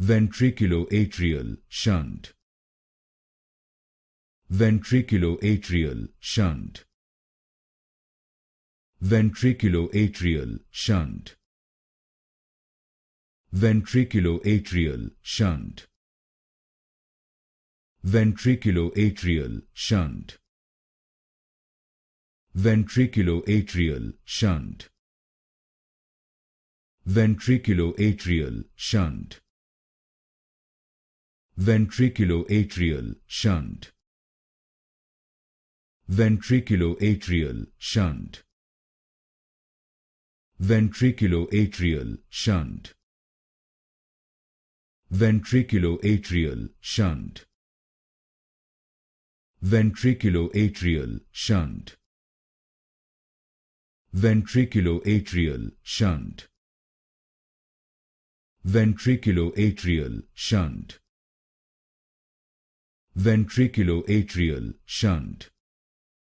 Ventriculoatrial Shunt. Ventriculoatrial Shunt. Ventriculoatrial Shunt. Ventriculoatrial Shunt. Ventriculoatrial Shunt. Ventriculoatrial Shunt. Ventriculoatrial Shunt. Ventriculoatrial Shunt. Ventriculoatrial Shunt. Ventriculoatrial Shunt. Ventriculoatrial Shunt. Ventriculoatrial Shunt. Ventriculoatrial Shunt. Ventriculoatrial Shunt. Ventriculoatrial Shunt.